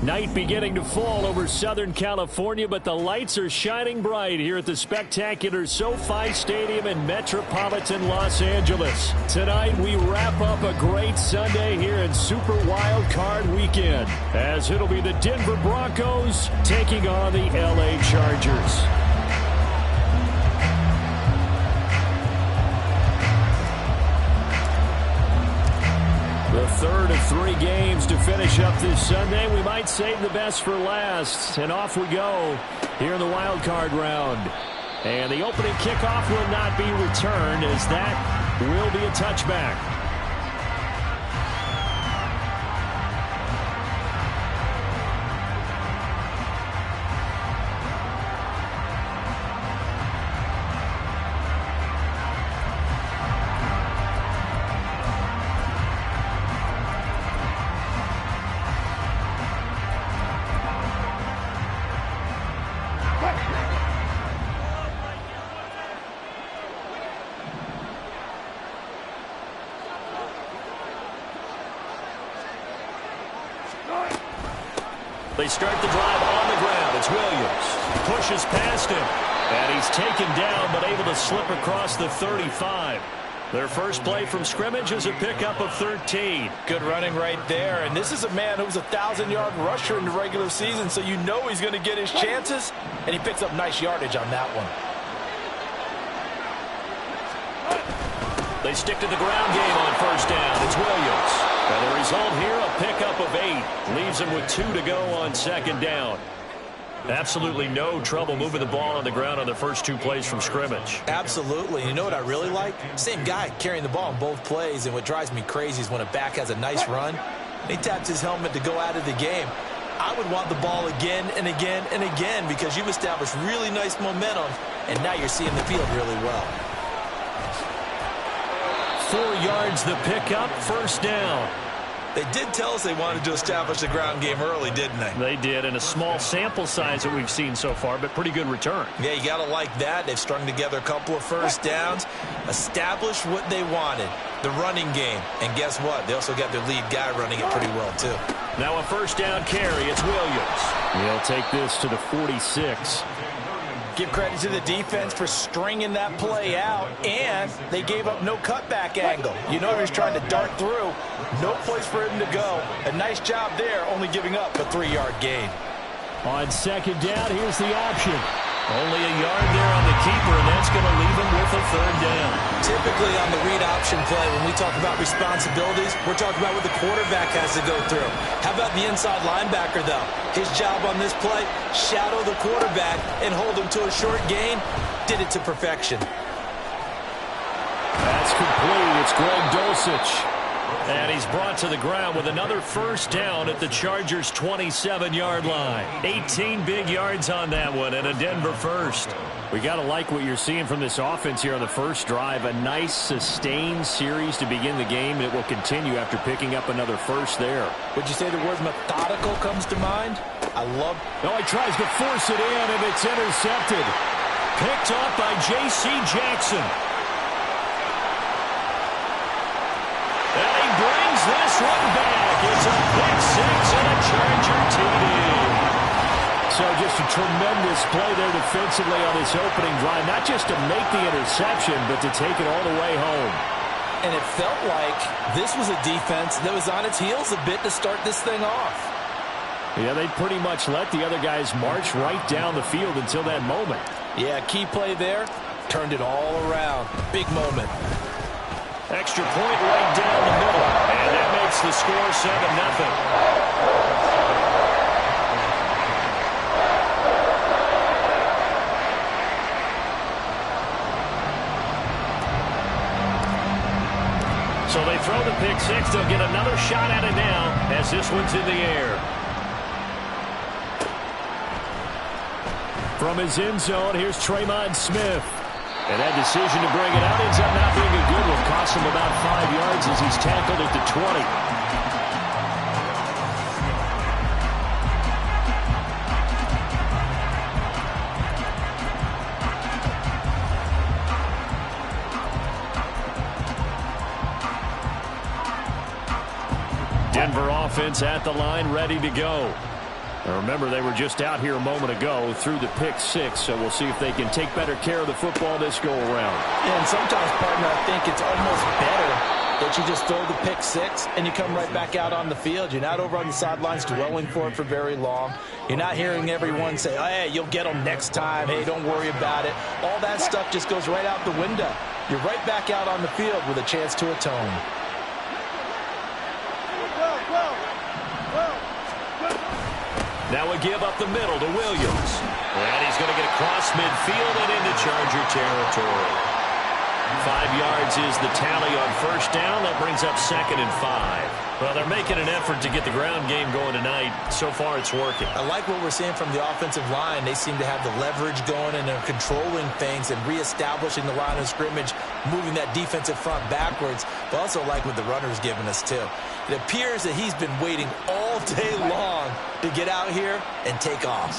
Night beginning to fall over Southern California, but the lights are shining bright here at the spectacular SoFi Stadium in metropolitan Los Angeles. Tonight, we wrap up a great Sunday here in Super Wild Card Weekend, as it'll be the Denver Broncos taking on the LA Chargers. The third of 3 games to finish up this Sunday. We might save the best for last. And off we go here in the wild card round. And the opening kickoff will not be returned, as that will be a touchback. They start the drive on the ground. It's Williams. Pushes past him. And he's taken down, but able to slip across the 35. Their first play from scrimmage is a pickup of 13. Good running right there. And this is a man who was a 1,000-yard rusher in the regular season, so you know he's going to get his chances. And he picks up nice yardage on that one. They stick to the ground game on first down. It's Williams. And the result here, a pickup of 8. Leaves him with 2 to go on second down. Absolutely no trouble moving the ball on the ground on the first 2 plays from scrimmage. Absolutely. You know what I really like? Same guy carrying the ball on both plays, and what drives me crazy is when a back has a nice run, he taps his helmet to go out of the game. I would want the ball again and again and again, because you've established really nice momentum, and now you're seeing the field really well. 4 yards the pickup, first down. They did tell us they wanted to establish the ground game early, didn't they? They did, in a small sample size that we've seen so far, but pretty good return. Yeah, you got to like that. They've strung together a couple of first downs, established what they wanted, the running game. And guess what? They also got their lead guy running it pretty well, too. Now a first down carry. It's Williams. He'll take this to the 46. Give credit to the defense for stringing that play out, and they gave up no cutback angle. You know he was trying to dart through. No place for him to go. A nice job there, only giving up a 3-yard gain. On second down, here's the option. Only a yard there on the keeper, and that's going to leave him with a third down. Typically on the read option play, when we talk about responsibilities, we're talking about what the quarterback has to go through. How about the inside linebacker, though? His job on this play, shadow the quarterback and hold him to a short gain. Did it to perfection. That's complete. It's Greg Dulcich. And he's brought to the ground with another first down at the Chargers' 27-yard line. 18 big yards on that one, and a Denver first. We got to like what you're seeing from this offense here on the first drive. A nice, sustained series to begin the game. It will continue after picking up another first there. Would you say the word methodical comes to mind? No, he tries to force it in, and it's intercepted. Picked off by J.C. Jackson. this one back. It's a pick six and a Charger TD. So just a tremendous play there defensively on this opening drive. Not just to make the interception, but to take it all the way home. And it felt like this was a defense that was on its heels a bit to start this thing off. Yeah, they pretty much let the other guys march right down the field until that moment. Yeah, key play there. Turned it all around. Big moment. Extra point right down the middle. And that makes the score 7-0. So they throw the pick six. They'll get another shot at it now as this one's in the air. From his end zone, here's Tremont Smith. And that decision to bring it out ends up not being a good one. Costs him about 5 yards as he's tackled at the 20. Denver offense at the line, ready to go. Now remember, they were just out here a moment ago through the pick six, so we'll see if they can take better care of the football this go-around. Yeah, and sometimes, partner, I think it's almost better that you just throw the pick six and you come right back out on the field. You're not over on the sidelines dwelling for it for very long. You're not hearing everyone say, oh, hey, you'll get them next time. Hey, don't worry about it. All that stuff just goes right out the window. You're right back out on the field with a chance to atone. Now we give up the middle to Williams. And he's going to get across midfield and into Charger territory. 5 yards is the tally on first down. That brings up 2nd and 5. Well, they're making an effort to get the ground game going tonight. So far, it's working. I like what we're seeing from the offensive line. They seem to have the leverage going and they're controlling things and reestablishing the line of scrimmage, moving that defensive front backwards. But also like what the runner's giving us, too. It appears that he's been waiting all day long to get out here and take off.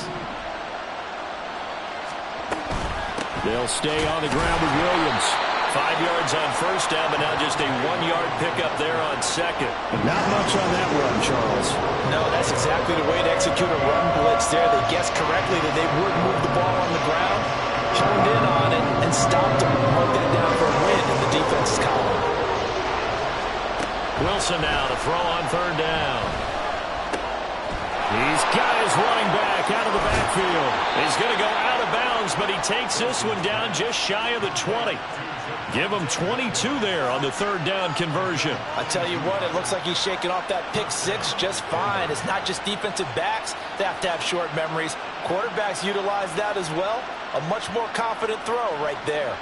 They'll stay on the ground with Williams. 5 yards on first down, but now just a 1-yard pickup there on second. Not much on that run, Charles. No, that's exactly the way to execute a run blitz there. They guessed correctly that they would move the ball on the ground, honed in on it, and stopped them. Marked that down for a win in the defense's column. Wilson now to throw on third down. He's got his running back out of the backfield. He's going to go out of bounds, but he takes this one down just shy of the 20. Give him 22 there on the third down conversion. I tell you what, it looks like he's shaking off that pick six just fine. It's not just defensive backs that have to have short memories. Quarterbacks utilize that as well. A much more confident throw right there.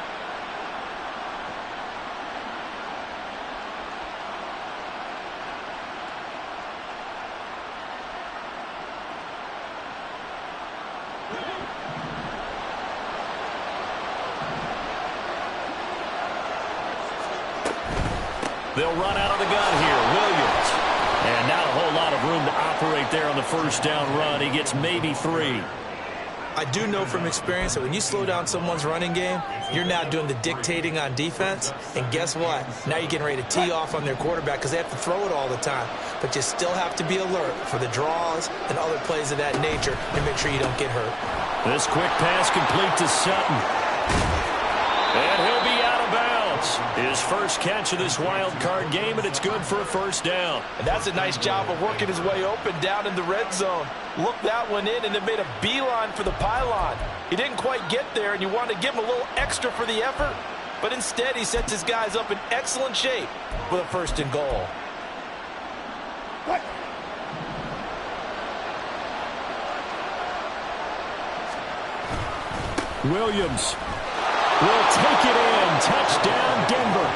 They'll run out of the gun here. Williams. And not a whole lot of room to operate there on the first down run. He gets maybe 3. I do know from experience that when you slow down someone's running game, you're now doing the dictating on defense. And guess what? Now you're getting ready to tee off on their quarterback because they have to throw it all the time. But you still have to be alert for the draws and other plays of that nature and make sure you don't get hurt. This quick pass complete to Sutton. And he'll be out of bounds. His first catch of this wild card game, and it's good for a first down. And that's a nice job of working his way open down in the red zone. Looked that one in and then made a beeline for the pylon. He didn't quite get there, and you want to give him a little extra for the effort. But instead, he sets his guys up in excellent shape with a 1st and goal. Williams will take it in. Touchdown, Denver.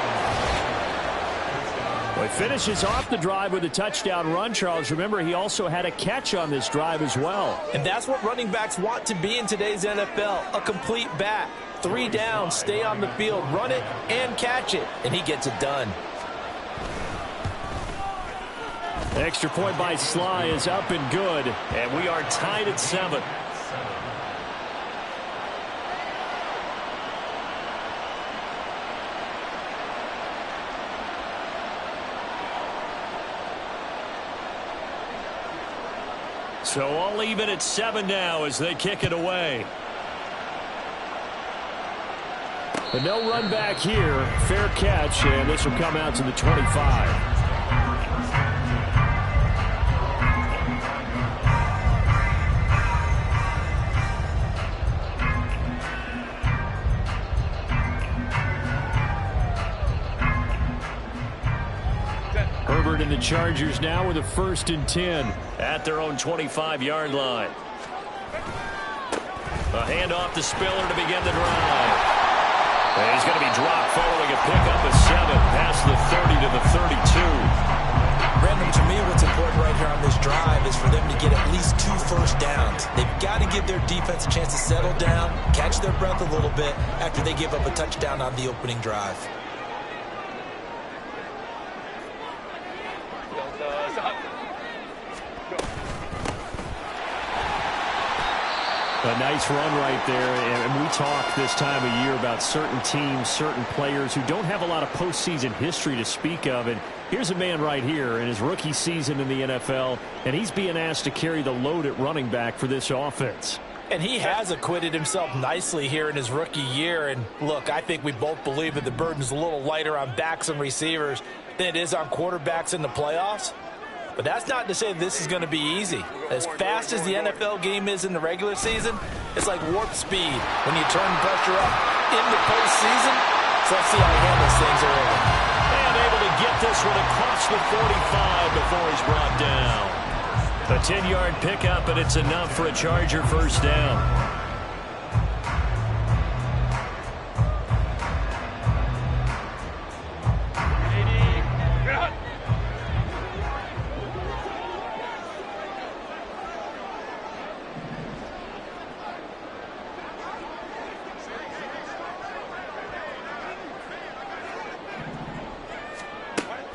Well, he finishes off the drive with a touchdown run, Charles. Remember, he also had a catch on this drive as well. And that's what running backs want to be in today's NFL, a complete back. 3 down, stay on the field, run it, and catch it. And he gets it done. Extra point by Sly is up and good. And we are tied at 7. So all even at 7 now as they kick it away. But no run back here. Fair catch, and this will come out to the 25. Herbert and the Chargers now with a 1st and 10 at their own 25-yard line. A handoff to Spiller to begin the drive. And he's going to be dropped following a pickup of 7 past the 30 to the 32. Brandon, to me, what's important right here on this drive is for them to get at least 2 first downs. They've got to give their defense a chance to settle down, catch their breath a little bit after they give up a touchdown on the opening drive. A nice run right there, and we talk this time of year about certain teams, certain players who don't have a lot of postseason history to speak of, and here's a man right here in his rookie season in the NFL, and he's being asked to carry the load at running back for this offense. And he has acquitted himself nicely here in his rookie year, and look, I think we both believe that the burden's a little lighter on backs and receivers than it is on quarterbacks in the playoffs. But that's not to say this is going to be easy. As fast as the NFL game is in the regular season, it's like warp speed when you turn pressure up in the postseason. So let's see how he handles things early. And able to get this one across the 45 before he's brought down. A 10-yard pickup, and it's enough for a Charger 1st down.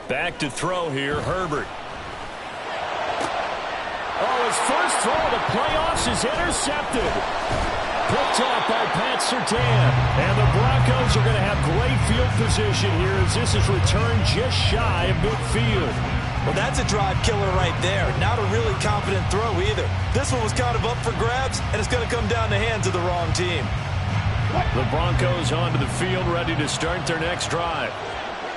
Back to throw here, Herbert. Oh, his first throw of the playoffs is intercepted. Picked off by Pat Surtain. And the Broncos are going to have great field position here as this is returned just shy of midfield. Well, that's a drive killer right there. Not a really confident throw either. This one was kind of up for grabs, and it's going to come down the hands of the wrong team. The Broncos onto the field, ready to start their next drive.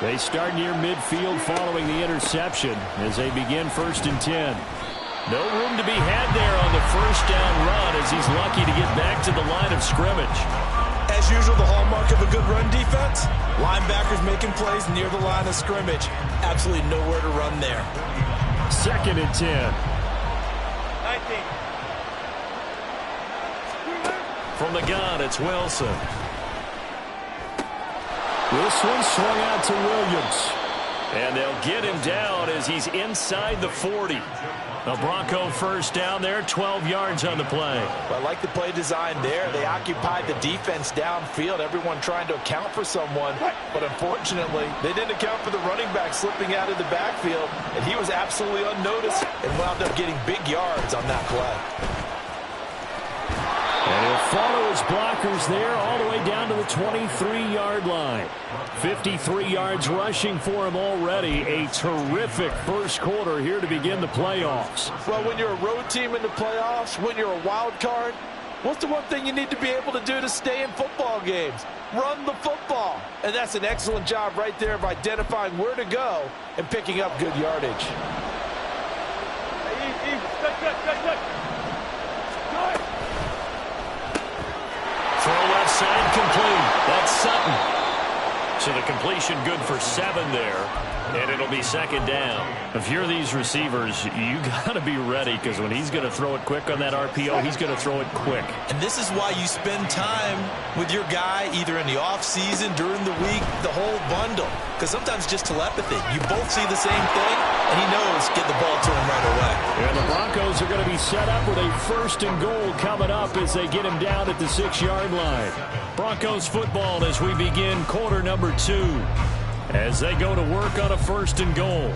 They start near midfield following the interception as they begin 1st and 10. No room to be had there on the 1st down run as he's lucky to get back to the line of scrimmage. As usual, the hallmark of a good run defense, linebackers making plays near the line of scrimmage. Absolutely nowhere to run there. 2nd and 10. 19. From the gun, it's Wilson. This one swung out to Williams. And they'll get him down as he's inside the 40. A Bronco 1st down there, 12 yards on the play. Well, I like the play design there. They occupied the defense downfield, everyone trying to account for someone. But unfortunately, they didn't account for the running back slipping out of the backfield. And he was absolutely unnoticed and wound up getting big yards on that play. And he'll follow his blockers there all the way down to the 23-yard line. 53 yards rushing for him already. A terrific first quarter here to begin the playoffs. Well, when you're a road team in the playoffs, when you're a wild card, what's the one thing you need to be able to do to stay in football games? Run the football. And that's an excellent job right there of identifying where to go and picking up good yardage. Throw left side complete. That's Sutton. So the completion good for 7 there. And it'll be 2nd down. If you're these receivers, you got to be ready because when he's going to throw it quick on that RPO, he's going to throw it quick. And this is why you spend time with your guy either in the offseason, during the week, the whole bundle. Because sometimes just telepathy. You both see the same thing, and he knows get the ball to him right away. And the Broncos are going to be set up with a 1st and goal coming up as they get him down at the 6-yard line. Broncos football as we begin quarter number 2. As they go to work on a 1st and goal.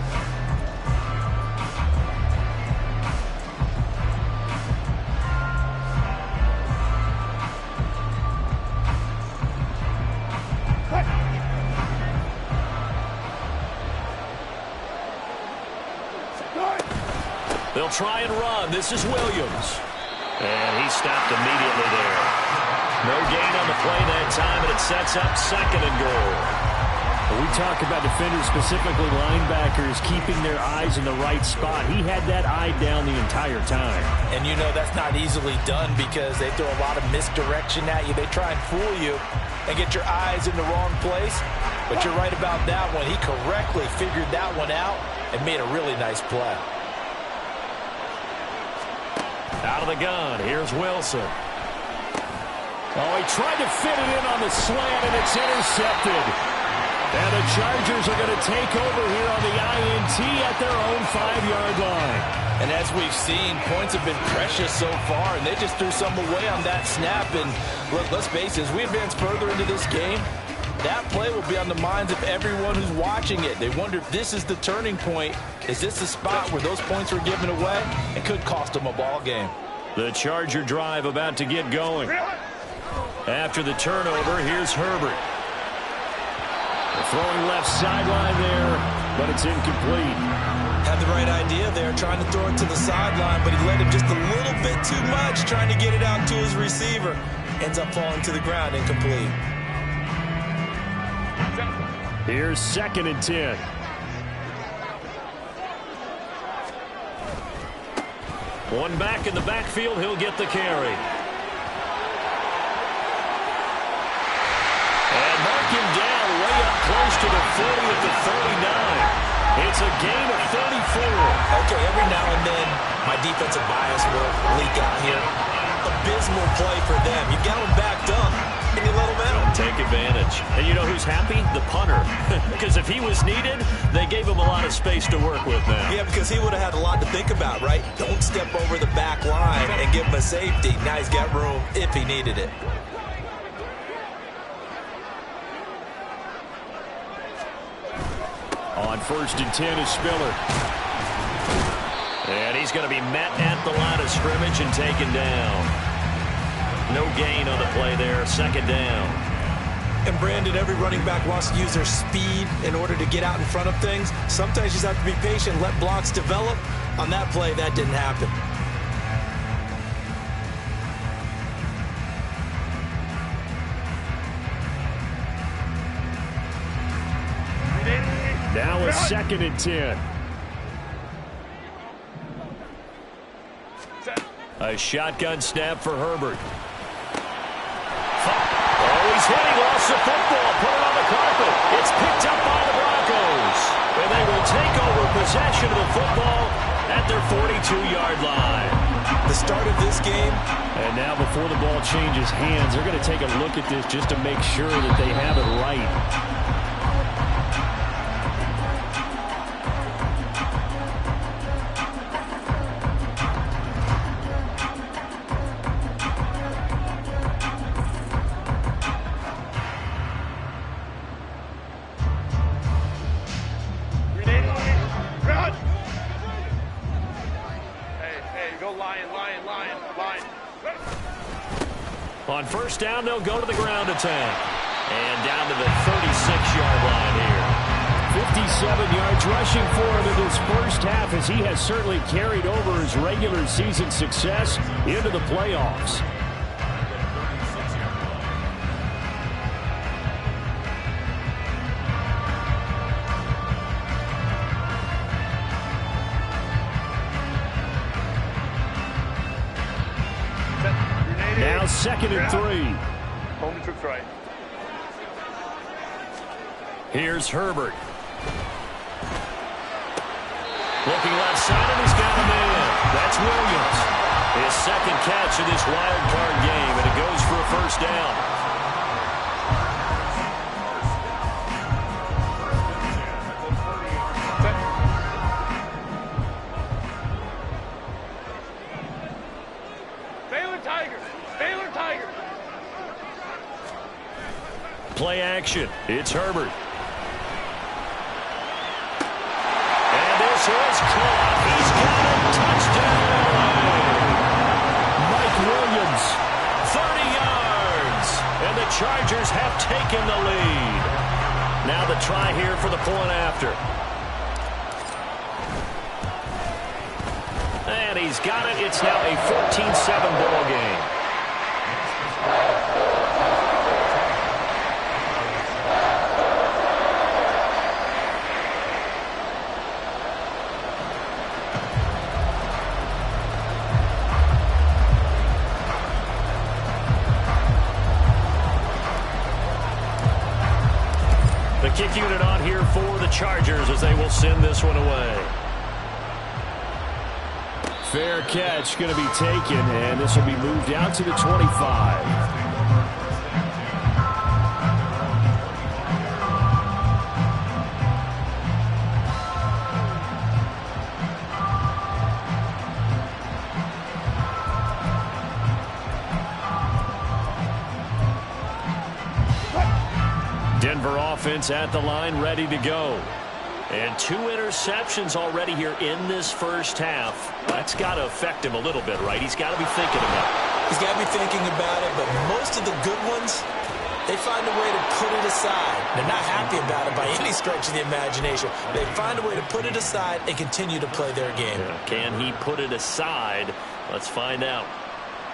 They'll try and run. This is Williams. And he stopped immediately there. No gain on the play that time, and it sets up 2nd and goal. We talk about defenders, specifically linebackers, keeping their eyes in the right spot. He had that eye down the entire time. And you know that's not easily done because they throw a lot of misdirection at you. They try and fool you and get your eyes in the wrong place. But you're right about that one. He correctly figured that one out and made a really nice play. Out of the gun, here's Wilson. Oh, he tried to fit it in on the slant, and it's intercepted. And the Chargers are going to take over here on the INT at their own 5-yard line. And as we've seen, points have been precious so far, and they just threw some away on that snap. And look, let's face it, as we advance further into this game, that play will be on the minds of everyone who's watching it. They wonder if this is the turning point. Is this the spot where those points were given away? It could cost them a ball game. The Charger drive about to get going. After the turnover, here's Herbert. Throwing left sideline there, but it's incomplete. Had the right idea there, trying to throw it to the sideline, but he let him just a little bit too much, trying to get it out to his receiver. Ends up falling to the ground, incomplete. Here's 2nd and 10. One back in the backfield, he'll get the carry. And mark him down way up close to the 40 at the 39. It's a gain of 34. Okay, every now and then, my defensive bias will leak out here. Abysmal play for them. You got them backed up, and you let them out. Take advantage. And you know who's happy? The punter. Because if he was needed, they gave him a lot of space to work with now. Yeah, because he would have had a lot to think about, right? Don't step over the back line and give him a safety. Now he's got room if he needed it. On 1st and 10 is Spiller. And he's going to be met at the line of scrimmage and taken down. No gain on the play there. 2nd down. And Brandon, every running back wants to use their speed in order to get out in front of things. Sometimes you just have to be patient, let blocks develop. On that play, that didn't happen. Now a 2nd and 10. A shotgun snap for Herbert. Oh, he's hit. He lost the football. Put it on the carpet. It's picked up by the Broncos. And they will take over possession of the football at their 42-yard line. The start of this game. And now before the ball changes hands, they're going to take a look at this just to make sure that they have it right. On 1st down, they'll go to the ground attack. And down to the 36-yard line here. 57 yards rushing for him in this first half, as he has certainly carried over his regular season success into the playoffs. Now 2nd and 3. Home troops right. Here's Herbert. Looking left side, and he's got him in. That's Williams. His 2nd catch of this wild card game, and it goes for a 1st down. Play action. It's Herbert. And this is caught. He's got a touchdown. Mike Williams. 30 yards. And the Chargers have taken the lead. Now the try here for the point after. And he's got it. It's now a 14-7 ball game. The kick unit on here for the Chargers as they will send this one away. Fair catch going to be taken, and this will be moved out to the 25. Denver offense at the line, ready to go. And 2 interceptions already here in this first half. That's got to affect him a little bit, right? He's got to be thinking about it. He's got to be thinking about it, but most of the good ones, they find a way to put it aside. They're not happy about it by any stretch of the imagination. They find a way to put it aside and continue to play their game. Yeah. Can he put it aside? Let's find out.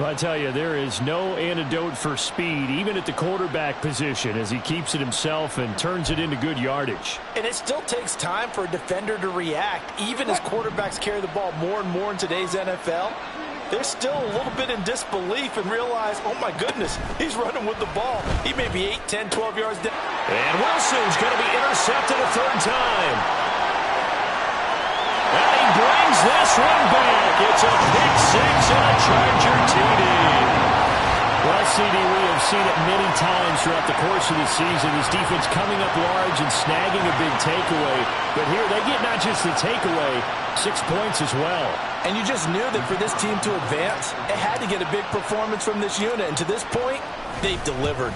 Well, I tell you, there is no antidote for speed, even at the quarterback position, as he keeps it himself and turns it into good yardage. And it still takes time for a defender to react. Even as quarterbacks carry the ball more and more in today's NFL, they're still a little bit in disbelief and realize, oh my goodness, he's running with the ball. He may be 8, 10, 12 yards down. And Wilson's going to be intercepted a third time. And he brings this one back. It's a pick six and a Charger TD. Well, CD, we have seen it many times throughout the course of the season. This defense coming up large and snagging a big takeaway. But here they get not just the takeaway, 6 points as well. And you just knew that for this team to advance, it had to get a big performance from this unit. And to this point, they've delivered.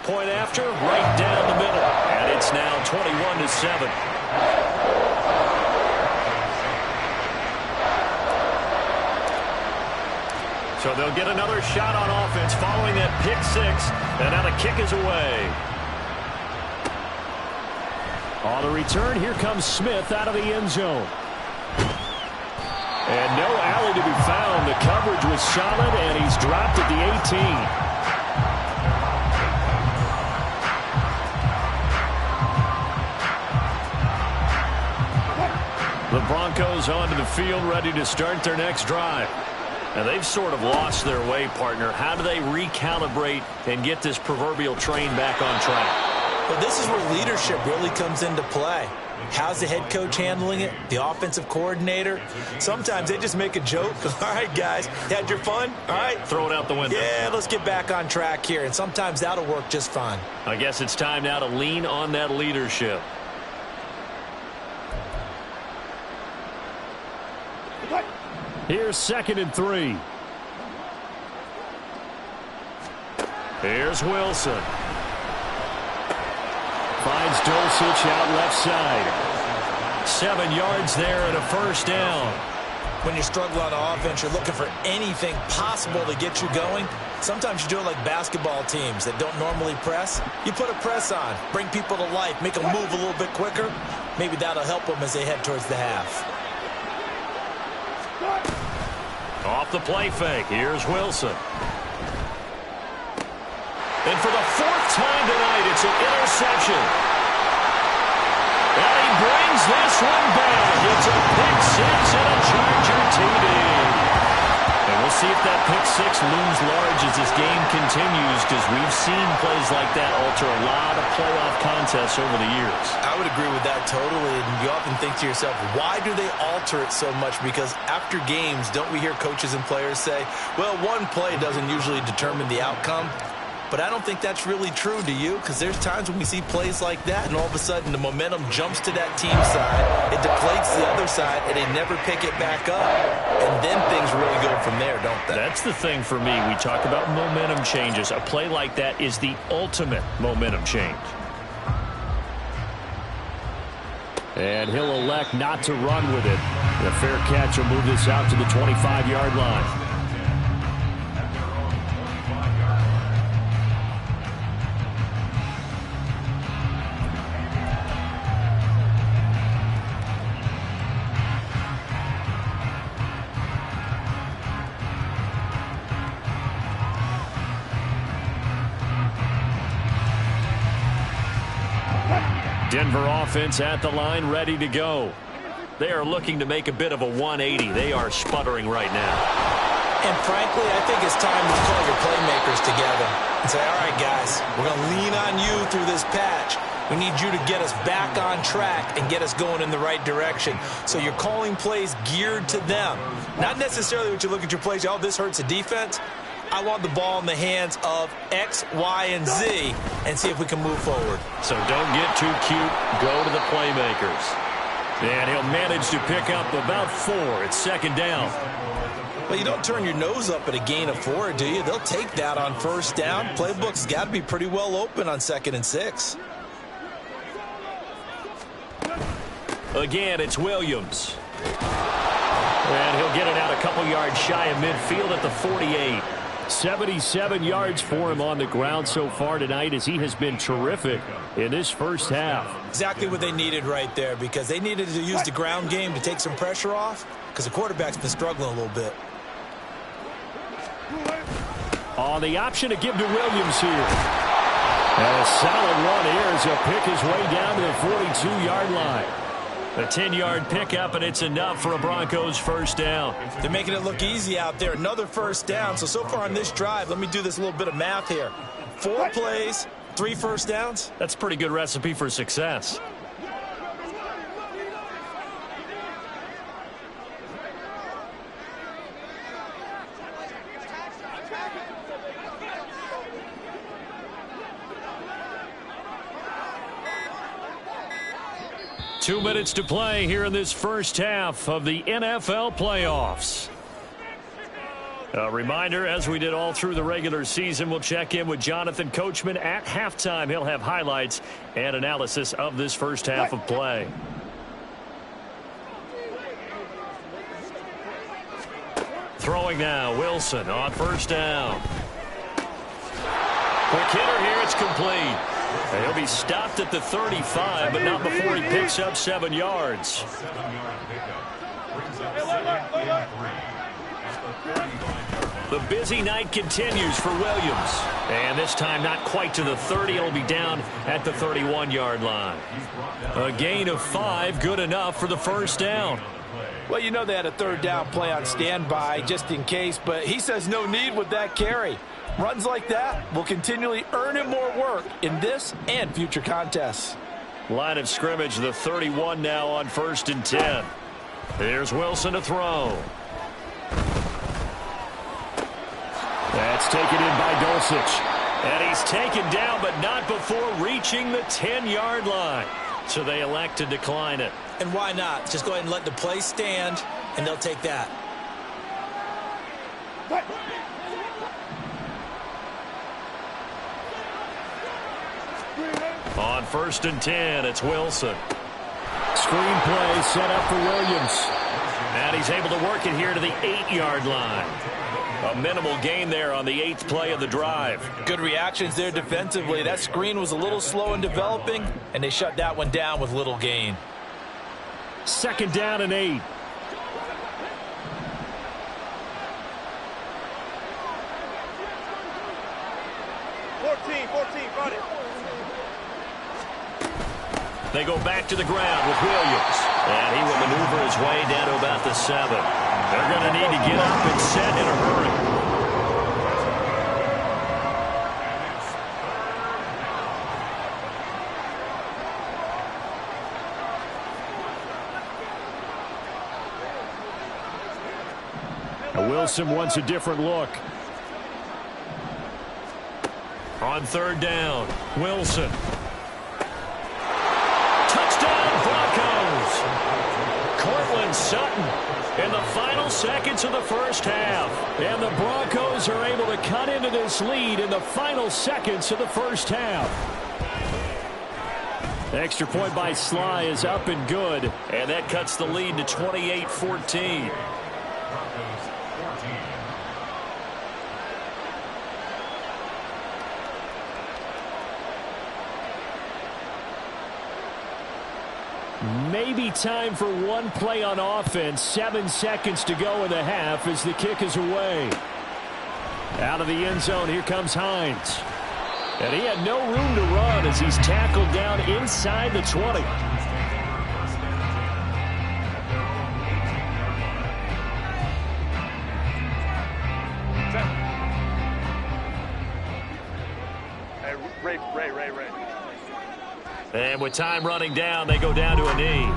Point after, right down the middle. And it's now 21-7. So they'll get another shot on offense following that pick six. And now the kick is away. On the return, here comes Smith out of the end zone. And no alley to be found. The coverage was solid, and he's dropped at the 18. The Broncos onto the field, ready to start their next drive. And they've sort of lost their way, partner. How do they recalibrate and get this proverbial train back on track? Well, this is where leadership really comes into play. How's the head coach handling it? The offensive coordinator? Sometimes they just make a joke. All right, guys, had your fun? All right. Throw it out the window. Yeah, let's get back on track here. And sometimes that'll work just fine. I guess it's time now to lean on that leadership. Here's 2nd and 3. Here's Wilson. Finds Dulcich out left side. 7 yards there and a first down. When you struggle on offense, you're looking for anything possible to get you going. Sometimes you do it like basketball teams that don't normally press. You put a press on, bring people to life, make them move a little bit quicker. Maybe that'll help them as they head towards the half. Off the play fake, here's Wilson. And for the 4th time tonight, it's an interception. And he brings this one back. It's a pick six and a Charger TD. And we'll see if that pick six looms large as this game continues, because we've seen plays like that alter a lot of playoff contests over the years. I would agree with that totally. And you often think to yourself, why do they alter it so much? Because after games, don't we hear coaches and players say, well, one play doesn't usually determine the outcome. But I don't think that's really true, do you? Because there's times when we see plays like that, and all of a sudden the momentum jumps to that team side, it deflates the other side, and they never pick it back up. And then things really go from there, don't they? That's the thing for me. We talk about momentum changes. A play like that is the ultimate momentum change. And he'll elect not to run with it. The fair catch will move this out to the 25-yard line. Denver offense at the line, ready to go. They are looking to make a bit of a 180. They are sputtering right now. And frankly, I think it's time to call your playmakers together and say, all right, guys, we're going to lean on you through this patch. We need you to get us back on track and get us going in the right direction. So you're calling plays geared to them. Not necessarily what you look at your plays, oh, this hurts the defense. I want the ball in the hands of X, Y, and Z and see if we can move forward. So don't get too cute. Go to the playmakers. And he'll manage to pick up about 4. It's second down. Well, you don't turn your nose up at a gain of 4, do you? They'll take that on first down. Playbook's got to be pretty well open on 2nd and 6. Again, it's Williams. And he'll get it out a couple yards shy of midfield at the 48. 77 yards for him on the ground so far tonight as he has been terrific in this first half. Exactly what they needed right there, because they needed to use the ground game to take some pressure off because the quarterback's been struggling a little bit. On the option to give to Williams here. And a solid run here as he'll pick his way down to the 42-yard line. A 10-yard pickup, and it's enough for a Broncos first down. They're making it look easy out there. Another first down. So far on this drive, let me do this little bit of math here. 4 plays, 3 first downs. That's a pretty good recipe for success. Two minutes to play here in this first half of the NFL playoffs. A reminder, as we did all through the regular season, we'll check in with Jonathan Coachman at halftime. He'll have highlights and analysis of this first half of play. Throwing now, Wilson on first down. Quick hitter here, it's complete. He'll be stopped at the 35, but not before he picks up 7 yards. The busy night continues for Williams. And this time not quite to the 30. It'll be down at the 31-yard line. A gain of 5, good enough for the first down. Well, you know they had a third down play on standby just in case, but he says no need with that carry. Runs like that will continually earn him more work in this and future contests. Line of scrimmage, the 31 now on 1st and 10. Here's Wilson to throw. That's taken in by Dulcich. And he's taken down, but not before reaching the 10-yard line. So they elect to decline it. And why not? Just go ahead and let the play stand, and they'll take that. On 1st and 10, it's Wilson. Screen play set up for Williams. And he's able to work it here to the 8-yard line. A minimal gain there on the 8th play of the drive. Good reactions there defensively. That screen was a little slow in developing, and they shut that one down with little gain. 2nd down and 8. They go back to the ground with Williams. And he will maneuver his way down to about the 7. They're going to need to get up and set in a hurry. Wilson wants a different look. On 3rd down, Wilson. Cortland Sutton in the final seconds of the first half. And the Broncos are able to cut into this lead in the final seconds of the first half. The extra point by Sly is up and good. And that cuts the lead to 28-14. Maybe time for one play on offense. 7 seconds to go in the half as the kick is away. Out of the end zone, here comes Hines. And he had no room to run as he's tackled down inside the 20. Ray. And with time running down, they go down to a knee.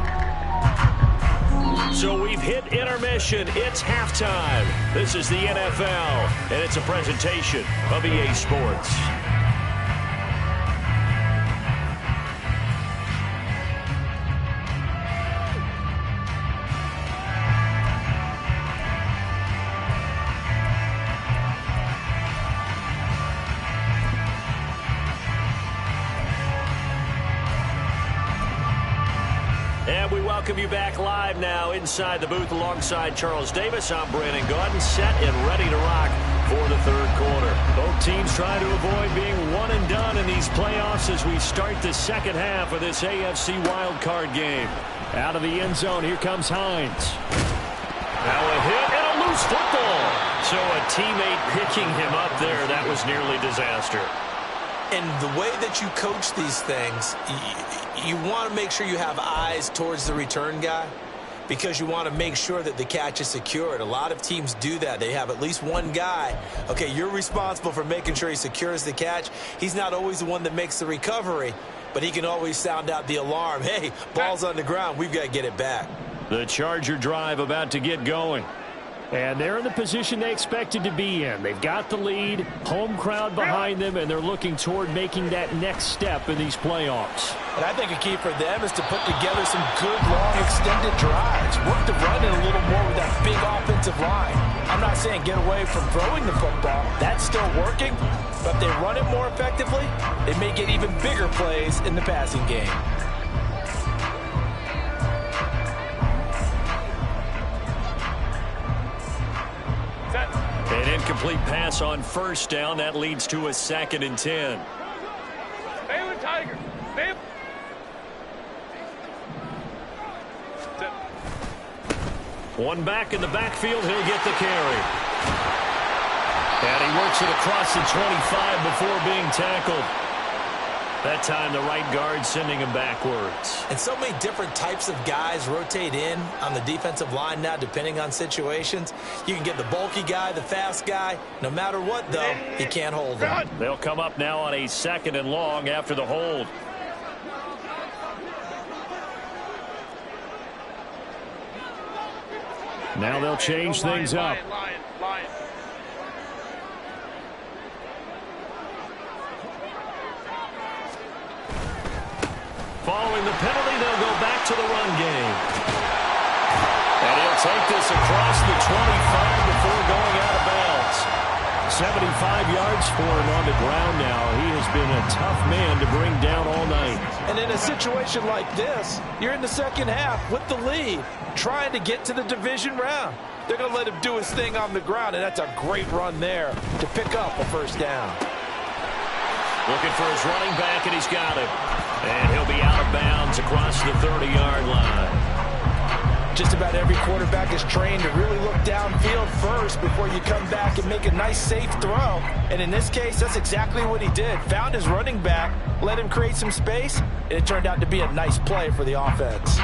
So we've hit intermission. It's halftime. This is the NFL, and it's a presentation of EA Sports. And we welcome you back live now inside the booth alongside Charles Davis. I'm Brandon Gaudin, set and ready to rock for the third quarter. Both teams trying to avoid being one and done in these playoffs as we start the second half of this AFC Wildcard game. Out of the end zone, here comes Hines. Now a hit and a loose football. So a teammate picking him up there, that was nearly disaster. And the way that you coach these things, you want to make sure you have eyes towards the return guy because you want to make sure that the catch is secured. A lot of teams do that. They have at least one guy. Okay, you're responsible for making sure he secures the catch. He's not always the one that makes the recovery, but he can always sound out the alarm. Hey, ball's on the ground. We've got to get it back. The Charger drive about to get going. And they're in the position they expected to be in. They've got the lead, home crowd behind them, and they're looking toward making that next step in these playoffs. And I think a key for them is to put together some good, long, extended drives. Work the run in a little more with that big offensive line. I'm not saying get away from throwing the football. That's still working. But if they run it more effectively, they may get even bigger plays in the passing game. An incomplete pass on first down. That leads to a 2nd and 10. Baylor Tiger. One back in the backfield. He'll get the carry. And he works it across the 25 before being tackled. That time the right guard sending him backwards. And so many different types of guys rotate in on the defensive line now depending on situations. You can get the bulky guy, the fast guy. No matter what, though, he can't hold them. They'll come up now on a 2nd and long after the hold. Now they'll change things up. Lion. Following the penalty, they'll go back to the run game. And he'll take this across the 25 before going out of bounds. 75 yards for him on the ground now. He has been a tough man to bring down all night. And in a situation like this, you're in the second half with the lead, trying to get to the division round. They're going to let him do his thing on the ground, and that's a great run there to pick up a first down. Looking for his running back, and he's got him. And he'll be out of bounds across the 30-yard line. Just about every quarterback is trained to really look downfield first before you come back and make a nice, safe throw. And in this case, that's exactly what he did. Found his running back, let him create some space, and it turned out to be a nice play for the offense.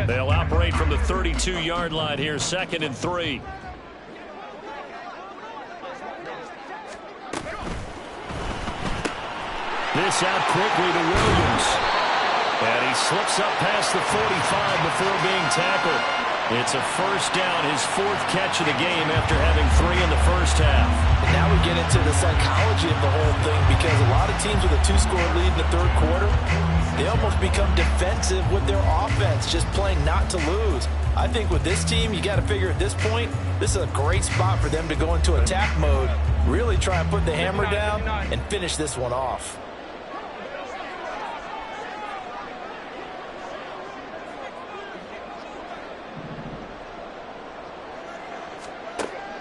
They'll operate from the 32-yard line here, 2nd and 3. This out quickly to Williams. And he slips up past the 45 before being tackled. It's a first down, his 4th catch of the game after having 3 in the first half. And now we get into the psychology of the whole thing because a lot of teams with a 2-score lead in the third quarter, they almost become defensive with their offense, just playing not to lose. I think with this team, you got to figure at this point, this is a great spot for them to go into attack mode, really try and put the hammer down and finish this one off.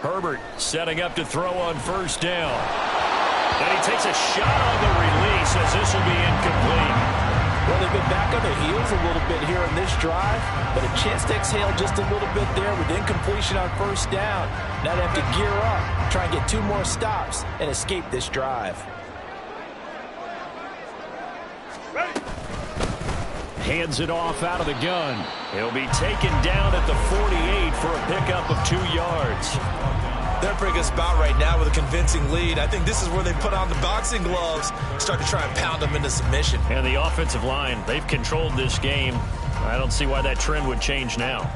Herbert setting up to throw on first down. And he takes a shot on the release as this will be incomplete. Well, they've been back on their heels a little bit here in this drive, but a chance to exhale just a little bit there with incompletion on first down. Now they have to gear up, try and get 2 more stops, and escape this drive. Hands it off out of the gun. He'll be taken down at the 48 for a pickup of 2 yards. They're pretty good spot right now with a convincing lead. I think this is where they put on the boxing gloves, start to try and pound them into submission. And the offensive line, they've controlled this game. I don't see why that trend would change now.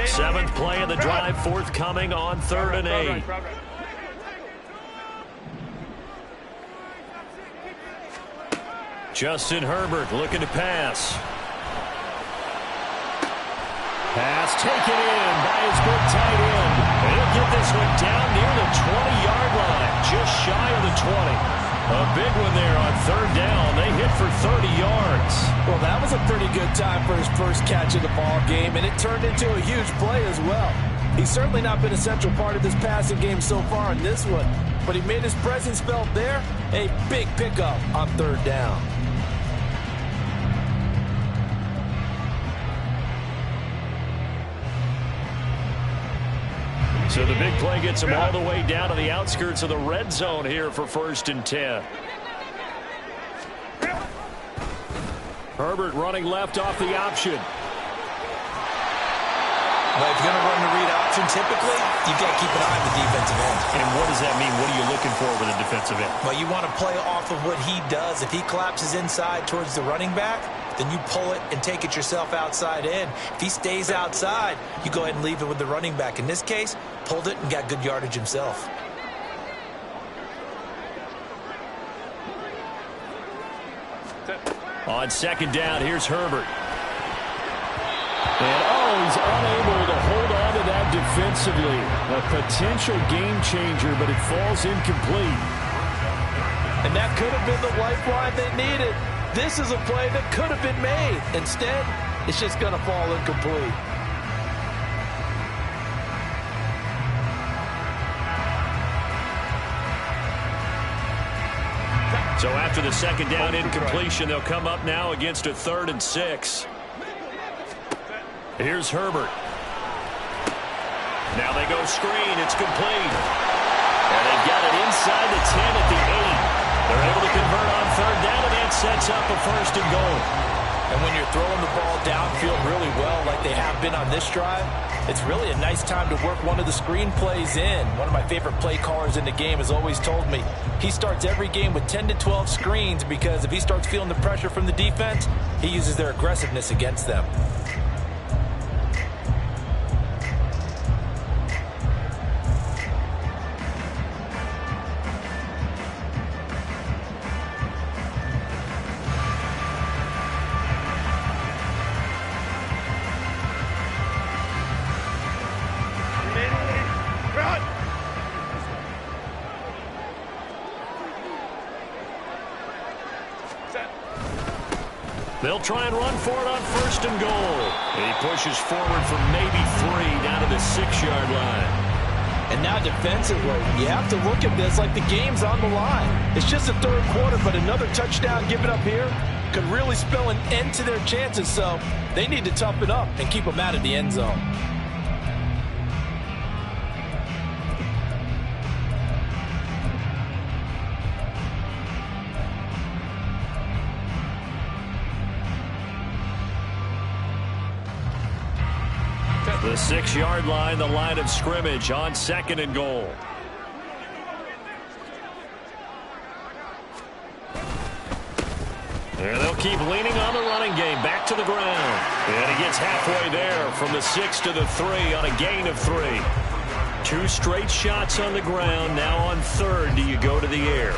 Seventh play of the drive, forthcoming on 3rd and 8. Justin Herbert looking to pass. Pass taken in by his big tight end. He'll get this one down near the 20-yard line, just shy of the 20. A big one there on 3rd down. They hit for 30 yards. Well, that was a pretty good time for his first catch of the ball game, and it turned into a huge play as well. He's certainly not been a central part of this passing game so far in this one, but he made his presence felt there. A big pickup on 3rd down. So the big play gets him all the way down to the outskirts of the red zone here for 1st and 10. Herbert running left off the option. Well, if you're going to run the read option, typically, you've got to keep an eye on the defensive end. And what does that mean? What are you looking for with a defensive end? Well, you want to play off of what he does. If he collapses inside towards the running back, then you pull it and take it yourself outside in. If he stays outside, you go ahead and leave it with the running back. In this case, pulled it and got good yardage himself. On 2nd down, here's Herbert. And he's unable to hold on to that defensively. A potential game changer, but it falls incomplete. And that could have been the lifeline they needed. This is a play that could have been made. Instead, it's just going to fall incomplete. So after the 2nd down incompletion, they'll come up now against a 3rd and 6. Here's Herbert. Now they go screen. It's complete. And they've got it inside the 10 at the 8. They're able to convert on 3rd down, and that sets up a 1st and goal. And when you're throwing the ball downfield really well like they have been on this drive, it's really a nice time to work one of the screen plays in. One of my favorite play callers in the game has always told me he starts every game with 10 to 12 screens because if he starts feeling the pressure from the defense, he uses their aggressiveness against them. They'll try and run for it on 1st and goal. And he pushes forward for maybe 3 down to the 6-yard line. And now defensively, you have to look at this like the game's on the line. It's just the 3rd quarter, but another touchdown given up here could really spell an end to their chances. So they need to toughen up and keep them out of the end zone. The 6-yard line, the line of scrimmage on 2nd and goal. And they'll keep leaning on the running game. Back to the ground. And he gets halfway there from the 6 to the 3 on a gain of 3. 2 straight shots on the ground. Now on 3rd, do you go to the air?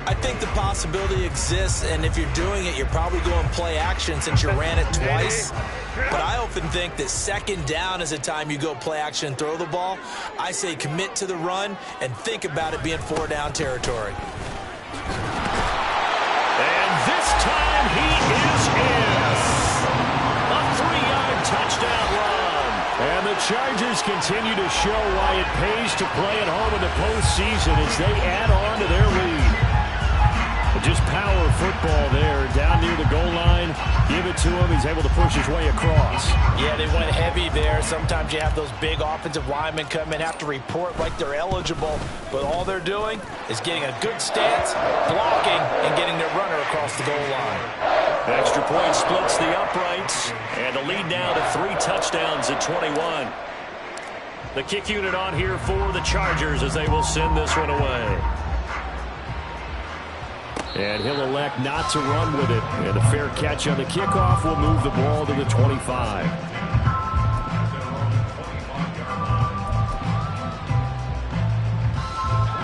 I think the possibility exists, and if you're doing it, you're probably going play action since you ran it twice. But I often think that 2nd down is a time you go play action and throw the ball. I say commit to the run and think about it being 4-down territory. And this time he is in. A 3-yard touchdown run. And the Chargers continue to show why it pays to play at home in the postseason as they add on to their lead. But just power football there down near the goal line. Give it to him. He's able to push his way across. Yeah, they went heavy there. Sometimes you have those big offensive linemen come in, have to report like they're eligible. But all they're doing is getting a good stance, blocking, and getting their runner across the goal line. Extra point splits the uprights. And the lead now to 3 touchdowns at 21. The kick unit on here for the Chargers as they will send this one away. And he'll elect not to run with it. And a fair catch on the kickoff will move the ball to the 25.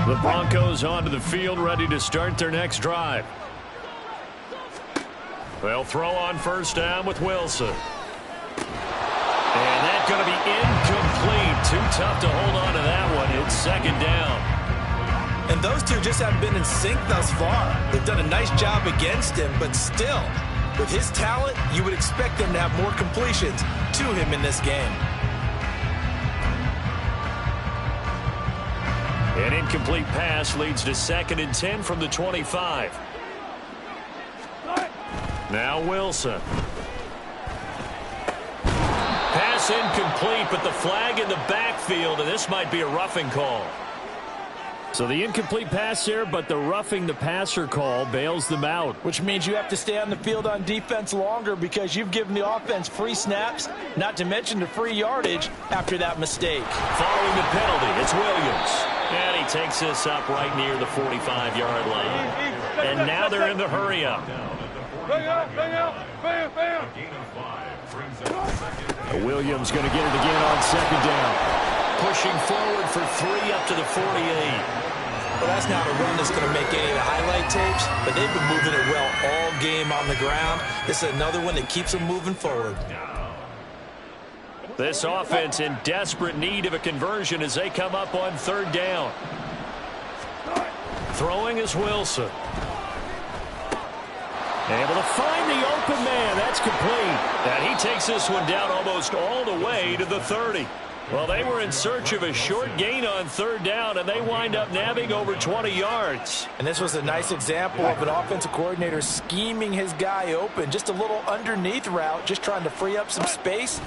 The Broncos onto the field, ready to start their next drive. They'll throw on first down with Wilson. And that's going to be incomplete. Too tough to hold on to that one. It's second down. And those two just haven't been in sync thus far. They've done a nice job against him, but still, with his talent, you would expect them to have more completions to him in this game. An incomplete pass leads to 2nd and 10 from the 25. Now Wilson. Pass incomplete, but the flag in the backfield, and this might be a roughing call. So the incomplete pass there, but the roughing the passer call bails them out. Which means you have to stay on the field on defense longer because you've given the offense free snaps, not to mention the free yardage after that mistake. Following the penalty, it's Williams. And he takes this up right near the 45-yard line. And now they're in the hurry-up. Williams going to get it again on second down. Pushing forward for 3 up to the 48. Well, that's not a run that's going to make any of the highlight tapes, but they've been moving it well all game on the ground. This is another one that keeps them moving forward. This offense in desperate need of a conversion as they come up on 3rd down. Throwing is Wilson. Able to find the open man. That's complete. And he takes this one down almost all the way to the 30. Well, they were in search of a short gain on 3rd down, and they wind up nabbing over 20 yards. And this was a nice example of an offensive coordinator scheming his guy open. Just a little underneath route, just trying to free up some space,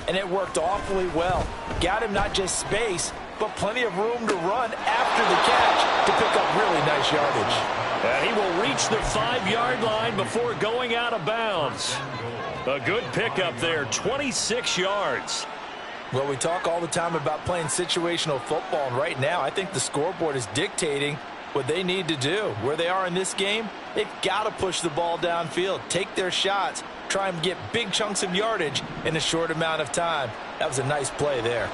and it worked awfully well. Got him not just space, but plenty of room to run after the catch to pick up really nice yardage. And he will reach the 5-yard line before going out of bounds. A good pickup there, 26 yards. Well, we talk all the time about playing situational football, and right now I think the scoreboard is dictating what they need to do. Where they are in this game, they've got to push the ball downfield, take their shots, try and get big chunks of yardage in a short amount of time. That was a nice play there.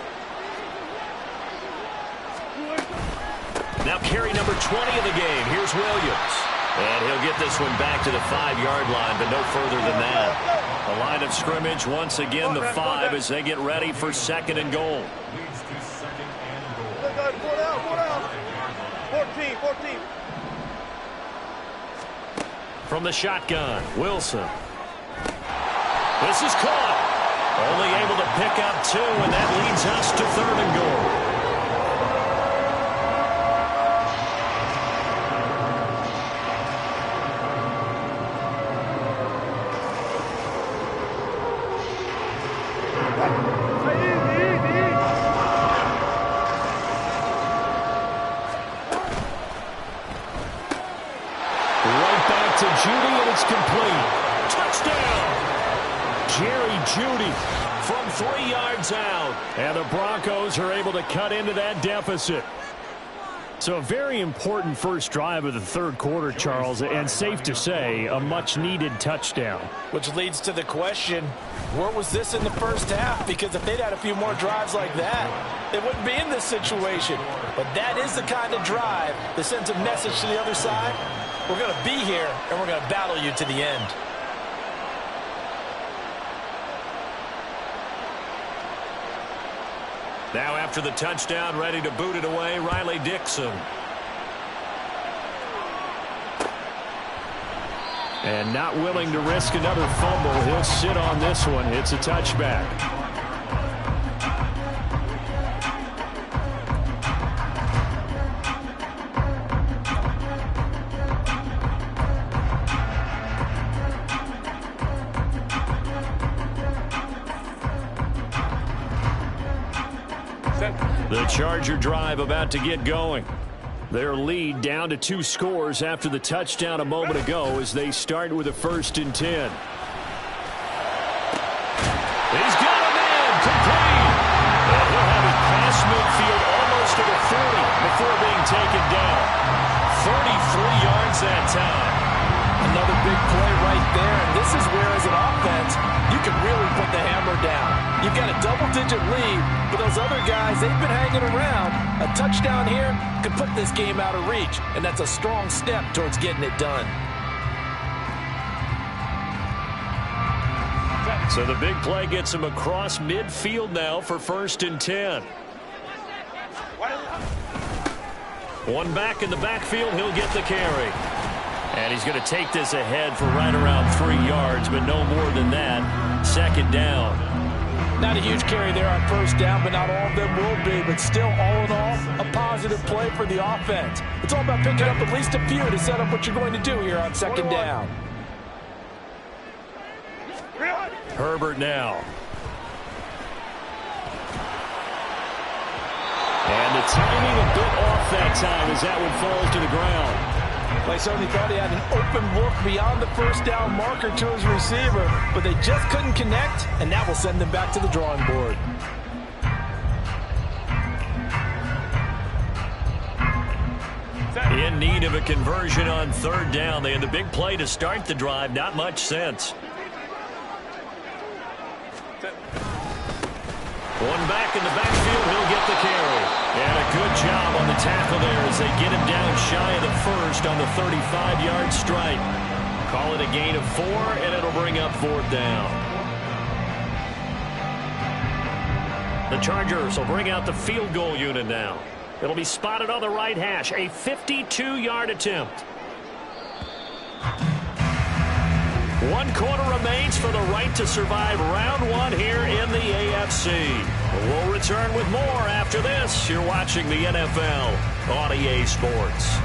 Now carry number 20 of the game. Here's Williams. And he'll get this one back to the 5-yard line, but no further than that. The line of scrimmage, once again, the 5 as they get ready for 2nd and goal. 14. From the shotgun, Wilson. This is caught. Only able to pick up 2, and that leads us to 3rd and goal. To Judy, and it's complete. Touchdown! Jerry Judy from 3 yards out. And the Broncos are able to cut into that deficit. So a very important first drive of the 3rd quarter, Charles, and safe to say, a much-needed touchdown. Which leads to the question, where was this in the first half? Because if they'd had a few more drives like that, they wouldn't be in this situation. But that is the kind of drive that sends a message to the other side. We're going to be here, and we're going to battle you to the end. Now after the touchdown, ready to boot it away, Riley Dixon. And not willing to risk another fumble. He'll sit on this one. It's a touchback. The Charger drive about to get going. Their lead down to 2 scores after the touchdown a moment ago as they start with a 1st and 10. He's got him in, complete. And he'll have it past midfield almost to the 40 before being taken down. 33 yards that time. Another big play right there, and this is where, as an offense, you can really put the hammer down. You've got a double-digit lead, but those other guys, they've been hanging around. A touchdown here could put this game out of reach, and that's a strong step towards getting it done. So the big play gets him across midfield now for 1st and 10. One back in the backfield, he'll get the carry. And he's going to take this ahead for right around 3 yards, but no more than that. 2nd down. Not a huge carry there on 1st down, but not all of them will be. But still, all in all, a positive play for the offense. It's all about picking up at least a few to set up what you're going to do here on 2nd down. Herbert now. And the timing a bit off that time as that one falls to the ground. They certainly thought he had an open look beyond the 1st down marker to his receiver, but they just couldn't connect, and that will send them back to the drawing board. In need of a conversion on 3rd down. They had the big play to start the drive. Not much sense. One back in the backfield, he'll get the carry. And a good job on the tackle there as they get him down shy of the 1st on the 35-yard strike. Call it a gain of 4, and it'll bring up 4th down. The Chargers will bring out the field goal unit now. It'll be spotted on the right hash, a 52-yard attempt. 1 quarter remains for the right to survive round 1 here in the AFC. We'll return with more after this. You're watching the NFL on EA Sports.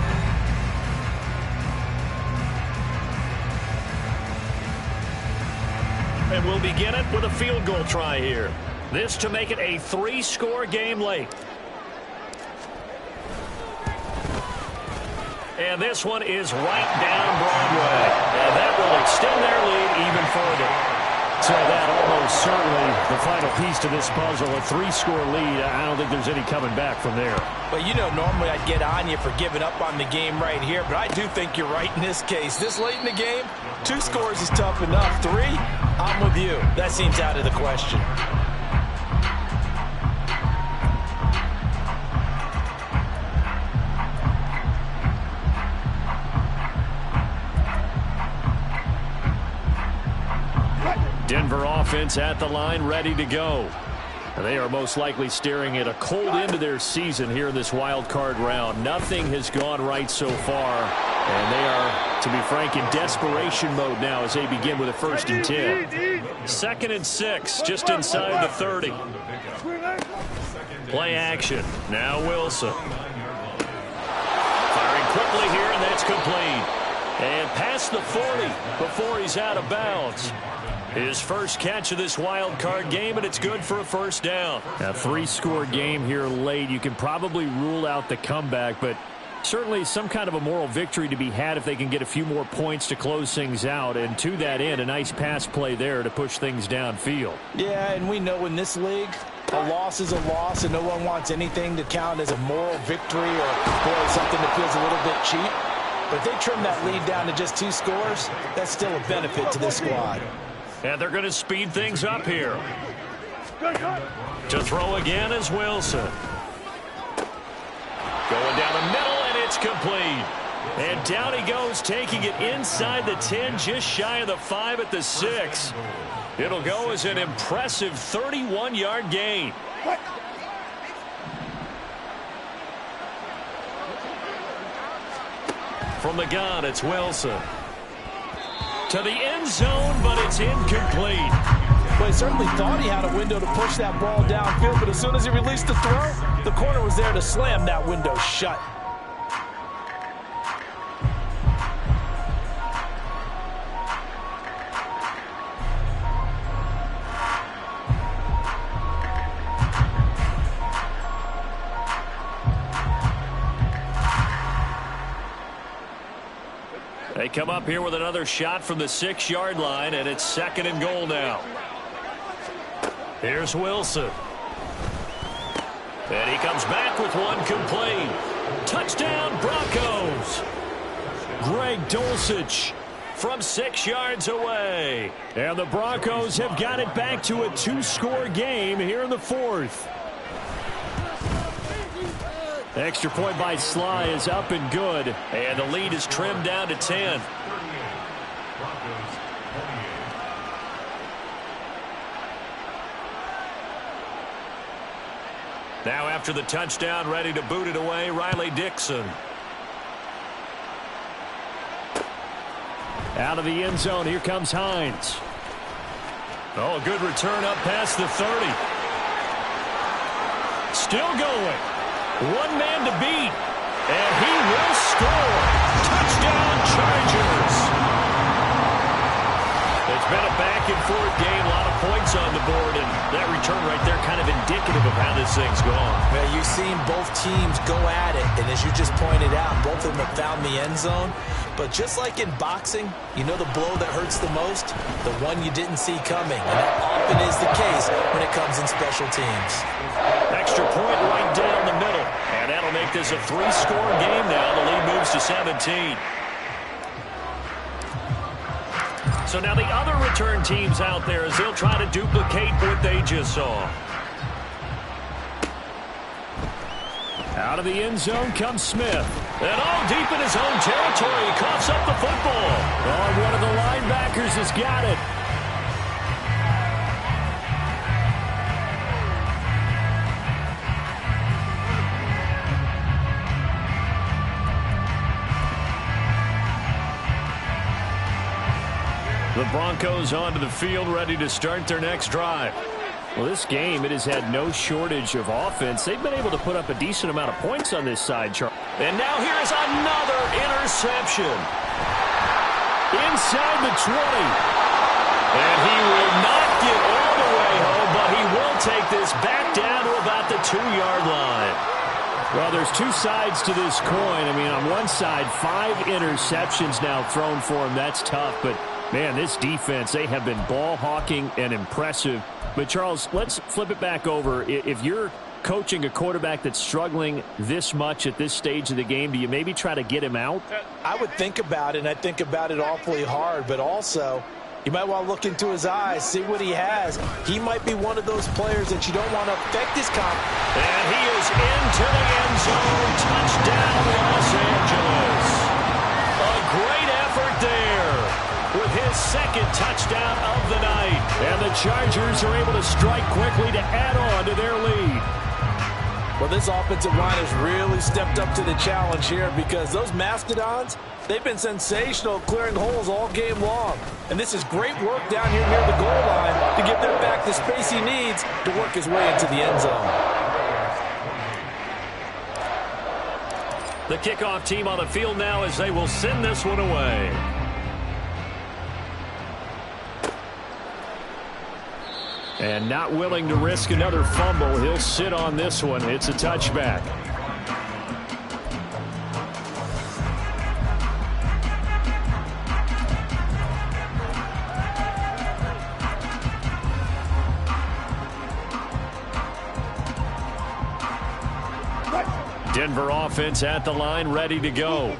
And we'll begin it with a field goal try here. This to make it a 3-score game late. And this one is right down Broadway. And that will extend their lead even further. So that almost certainly the final piece to this puzzle. A 3-score lead. I don't think there's any coming back from there. Well, you know, normally I'd get on you for giving up on the game right here, but I do think you're right in this case. This late in the game, 2 scores is tough enough. 3, I'm with you. That seems out of the question. Denver offense at the line, ready to go. And they are most likely staring at a cold end to their season here in this wild card round. Nothing has gone right so far, and they are, to be frank, in desperation mode now as they begin with a 1st and 10. 2nd and 6, just inside the 30. Play action. Now Wilson. Firing quickly here, and that's complete. And past the 40 before he's out of bounds. His first catch of this wild card game, and it's good for a 1st down. A 3-score game here late. You can probably rule out the comeback, but certainly some kind of a moral victory to be had if they can get a few more points to close things out. And to that end, a nice pass play there to push things downfield. Yeah, and we know in this league, a loss is a loss, and no one wants anything to count as a moral victory or something that feels a little bit cheap. But if they trim that lead down to just 2 scores, that's still a benefit to this squad. And they're going to speed things up here. To throw again is Wilson. Going down the middle, and it's complete. And down he goes, taking it inside the 10, just shy of the 5 at the 6. It'll go as an impressive 31-yard gain. From the gun, it's Wilson. To the end zone, but it's incomplete. Well, he certainly thought he had a window to push that ball downfield, but as soon as he released the throw, the corner was there to slam that window shut. come up here with another shot from the 6-yard line, and it's 2nd and goal now. Here's Wilson. And he comes back with one complete. Touchdown, Broncos. Greg Dulcich from 6 yards away. And the Broncos have got it back to a 2-score game here in the 4th. Extra point by Sly is up and good. And the lead is trimmed down to 10. Now after the touchdown, ready to boot it away, Riley Dixon. Out of the end zone, here comes Hines. Oh, a good return up past the 30. Still going. One man to beat. And he will score. Touchdown, Chargers. It's been a back-and-forth game, a lot of points on the board, and that return right there kind of indicative of how this thing's gone. Yeah, you've seen both teams go at it, and as you just pointed out, both of them have found the end zone. But just like in boxing, you know the blow that hurts the most? The one you didn't see coming, and that often is the case when it comes in special teams. Extra point right down the middle, and that'll make this a 3-score game now. The lead moves to 17. So now the other return teams out there as they'll try to duplicate what they just saw. Out of the end zone comes Smith. And all deep in his own territory, he coughs up the football. Oh, one of the linebackers has got it. The Broncos onto the field, ready to start their next drive. Well, this game, it has had no shortage of offense. They've been able to put up a decent amount of points on this side, Charles. And now here is another interception. Inside the 20. And he will not get all the way home, but he will take this back down to about the 2-yard line. Well, there's two sides to this coin. I mean, on one side, 5 interceptions now thrown for him. That's tough, but man, this defense, they have been ball hawking and impressive. But, Charles, let's flip it back over. If you're coaching a quarterback that's struggling this much at this stage of the game, do you maybe try to get him out? I would think about it, and I think about it awfully hard, but also you might want to look into his eyes, see what he has. He might be one of those players that you don't want to affect his confidence. And he is into the end zone. Touchdown, Los Angeles. A great effort there with his 2nd touchdown of the night. And the Chargers are able to strike quickly to add on to their lead. Well, this offensive line has really stepped up to the challenge here because those Mastodons, they've been sensational clearing holes all game long. And this is great work down here near the goal line to give their back the space he needs to work his way into the end zone. The kickoff team on the field now as they will send this one away. And not willing to risk another fumble, he'll sit on this one. It's a touchback. Denver offense at the line, ready to go.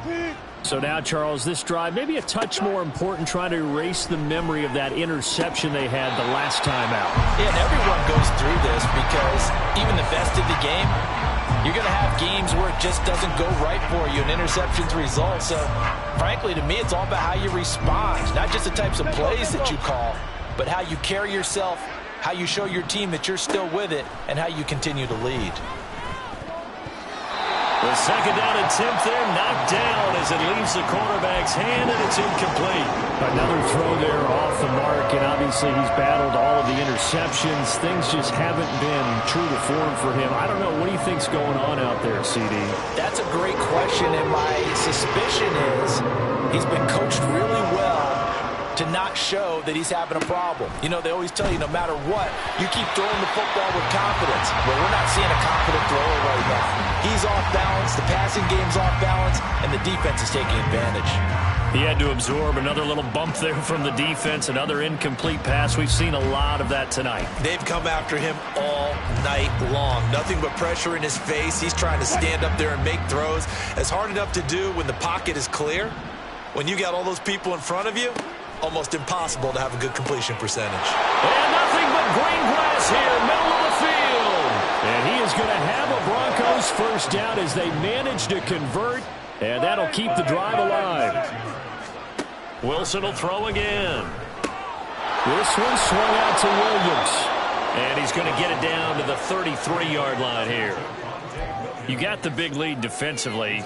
So now, Charles, this drive maybe a touch more important, trying to erase the memory of that interception they had the last time out. Yeah, and everyone goes through this because even the best of the game, you're going to have games where it just doesn't go right for you, and interceptions result. So, frankly, to me, it's all about how you respond, not just the types of plays that you call, but how you carry yourself, how you show your team that you're still with it, and how you continue to lead. The 2nd down attempt there knocked down as it leaves the quarterback's hand, and it's incomplete. Another throw there off the mark, and obviously he's battled all of the interceptions. Things just haven't been true to form for him. I don't know. What do you think's going on out there, CD? That's a great question, and my suspicion is he's been coached really well to not show that he's having a problem. You know, they always tell you no matter what, you keep throwing the football with confidence. Well, we're not seeing a confident thrower right now. He's off balance, the passing game's off balance, and the defense is taking advantage. He had to absorb another little bump there from the defense, another incomplete pass. We've seen a lot of that tonight. They've come after him all night long. Nothing but pressure in his face. He's trying to stand up there and make throws. It's hard enough to do when the pocket is clear. When you got all those people in front of you, almost impossible to have a good completion percentage. And nothing but green grass here, middle of the field. And he is going to have a Broncos first down as they manage to convert, and that'll keep the drive alive. Wilson will throw again. This one swung out to Williams. And he's going to get it down to the 33-yard line here. You got the big lead defensively.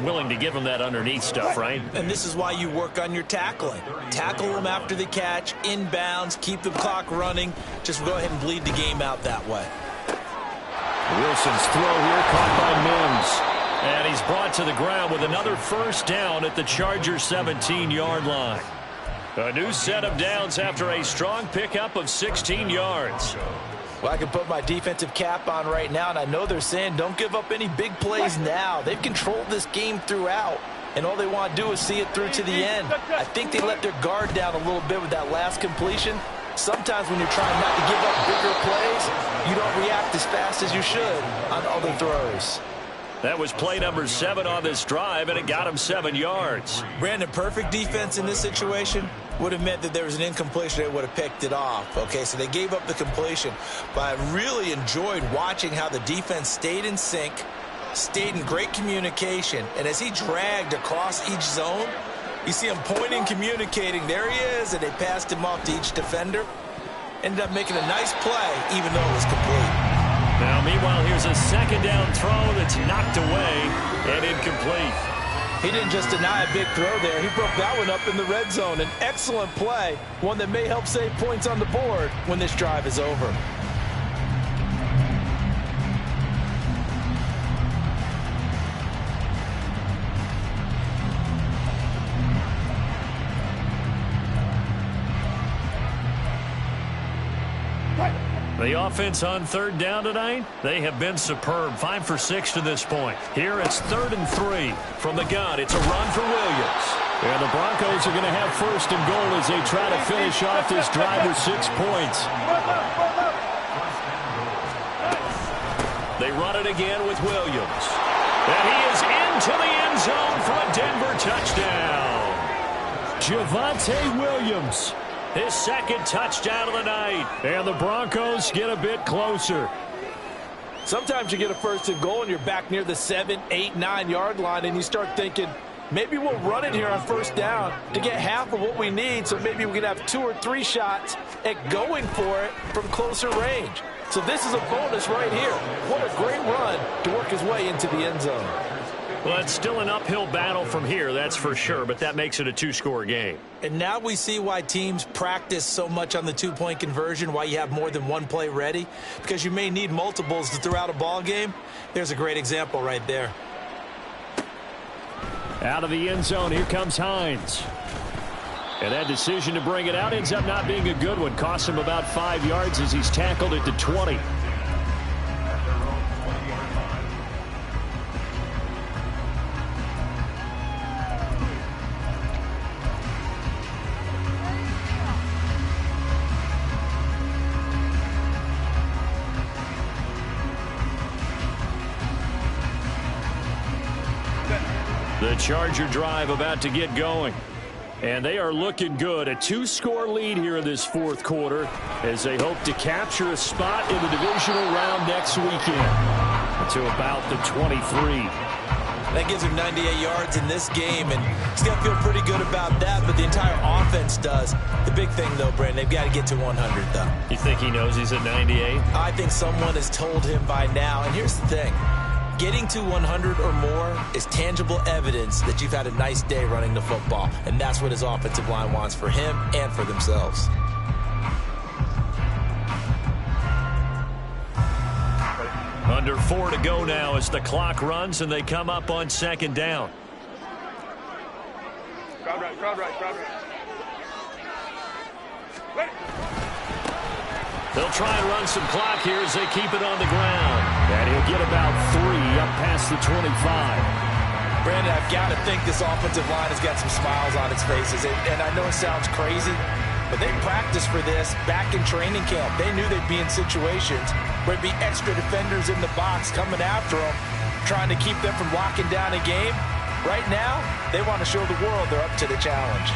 Willing to give him that underneath stuff, right? And this is why you work on your tackling. Tackle them after the catch, inbounds, keep the clock running. Just go ahead and bleed the game out that way. Wilson's throw here caught by Mims. And he's brought to the ground with another first down at the Chargers' 17-yard line. A new set of downs after a strong pickup of 16 yards. Well, I can put my defensive cap on right now, and I know they're saying don't give up any big plays now. They've controlled this game throughout, and all they want to do is see it through to the end. I think they let their guard down a little bit with that last completion. Sometimes when you're trying not to give up bigger plays, you don't react as fast as you should on other throws. That was play number 7 on this drive, and it got him 7 yards. Brandon, perfect defense in this situation would have meant that there was an incompletion. They would have picked it off. Okay, so they gave up the completion. But I really enjoyed watching how the defense stayed in sync, stayed in great communication. And as he dragged across each zone, you see him pointing, communicating. There he is, and they passed him off to each defender. Ended up making a nice play, even though it was complete. Now, meanwhile, here's a second down throw that's knocked away and incomplete. He didn't just deny a big throw there. He broke that one up in the red zone. An excellent play, one that may help save points on the board when this drive is over. The offense on third down tonight, they have been superb. 5 for 6 to this point. Here it's 3rd and 3. From the gun, it's a run for Williams. And the Broncos are going to have 1st and goal as they try to finish off this drive with 6 points. They run it again with Williams. And he is into the end zone for a Denver touchdown. Javonte Williams. His second touchdown of the night. And the Broncos get a bit closer. Sometimes you get a 1st and goal and you're back near the 7, 8, 9-yard line and you start thinking, maybe we'll run it here on 1st down to get half of what we need, so maybe we can have 2 or 3 shots at going for it from closer range. So this is a bonus right here. What a great run to work his way into the end zone. Well, it's still an uphill battle from here, that's for sure, but that makes it a 2-score game. And now we see why teams practice so much on the 2-point conversion, why you have more than one play ready, because you may need multiples to throw out a ball game. There's a great example right there. Out of the end zone, here comes Hines. And that decision to bring it out ends up not being a good one. Costs him about 5 yards as he's tackled at the 20. The Charger drive about to get going. And they are looking good. A 2-score lead here in this 4th quarter as they hope to capture a spot in the divisional round next weekend. To about the 23. That gives him 98 yards in this game, and he's got to feel pretty good about that, but the entire offense does. The big thing, though, Brandon, they've got to get to 100, though. You think he knows he's at 98? I think someone has told him by now, and here's the thing. Getting to 100 or more is tangible evidence that you've had a nice day running the football, and that's what his offensive line wants for him and for themselves. Under 4 to go now as the clock runs and they come up on 2nd down. Crowd right, crowd right, crowd right. They'll try and run some clock here as they keep it on the ground. And he'll get about 3 up past the 25. Brandon, I've got to think this offensive line has got some smiles on its faces. And I know it sounds crazy, but they practiced for this back in training camp. They knew they'd be in situations where there'd be extra defenders in the box coming after them, trying to keep them from locking down a game. Right now, they want to show the world they're up to the challenge.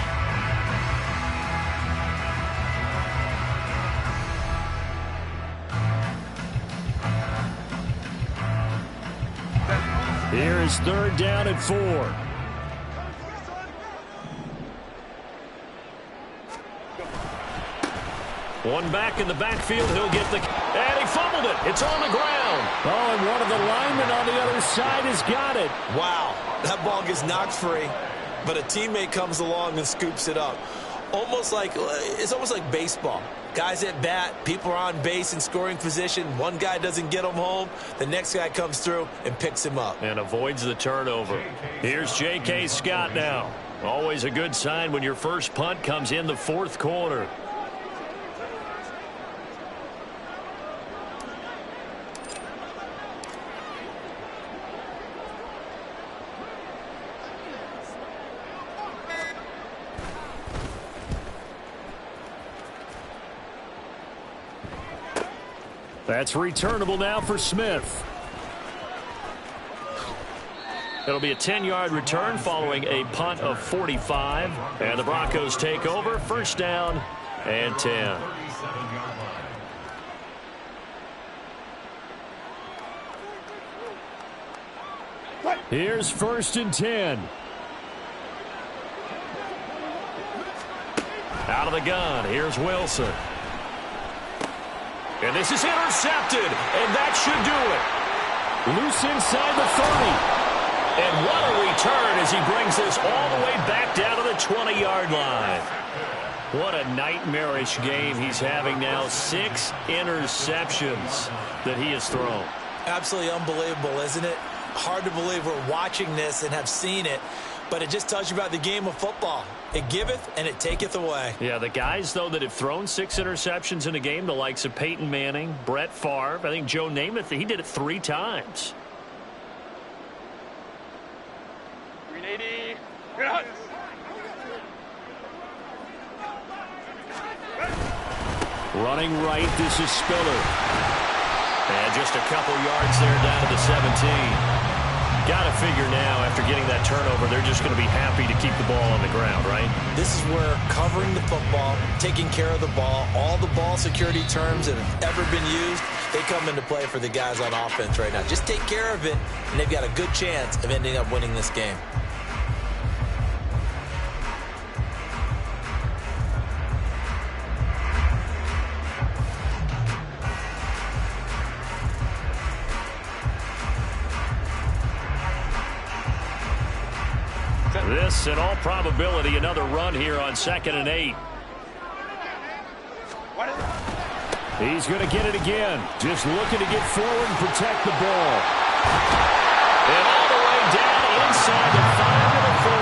Here is 3rd down and 4. One back in the backfield. He'll get the... And he fumbled it. It's on the ground. Oh, and one of the linemen on the other side has got it. Wow, that ball gets knocked free, but a teammate comes along and scoops it up. It's almost like baseball. Guys at bat, people are on base in scoring position. One guy doesn't get him home. The next guy comes through and picks him up. And avoids the turnover. Here's J.K. Scott now. Always a good sign when your first punt comes in the 4th quarter. That's returnable now for Smith. It'll be a 10-yard return following a punt of 45. And the Broncos take over. 1st down and 10. Here's 1st and 10. Out of the gun. Here's Wilson. And this is intercepted, and that should do it. Loose inside the 30. And what a return as he brings this all the way back down to the 20-yard line. What a nightmarish game he's having now. 6 interceptions that he has thrown. Absolutely unbelievable, isn't it? Hard to believe we're watching this and have seen it, but it just tells you about the game of football. It giveth and it taketh away. Yeah, the guys, though, that have thrown 6 interceptions in a game, the likes of Peyton Manning, Brett Favre, I think Joe Namath, he did it 3 times. 380. Good. Running right, this is Spiller. And just a couple yards there down to the 17. Got to figure now, after getting that turnover, they're just going to be happy to keep the ball on the ground, right? This is where covering the football, taking care of the ball, all the ball security terms that have ever been used, they come into play for the guys on offense right now. Just take care of it, and they've got a good chance of ending up winning this game. This, in all probability, another run here on 2nd and 8. He's going to get it again. Just looking to get forward and protect the ball. And all the way down inside the 5 to the 4.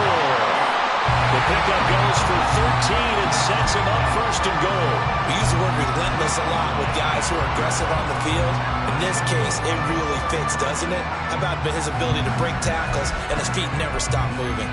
The pickup goes for 13 and sets him up 1st and goal. We use the word relentless a lot with guys who are aggressive on the field. In this case, it really fits, doesn't it? How about his ability to break tackles and his feet never stop moving?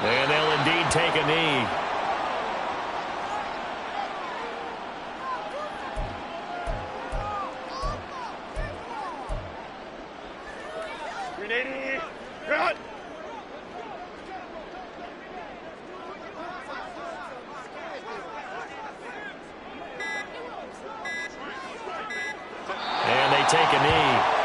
And they'll indeed take a knee. And they take a knee.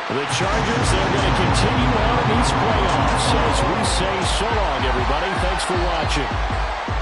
The Chargers, they're going to continue on in these playoffs as we say so long, everybody. Thanks for watching.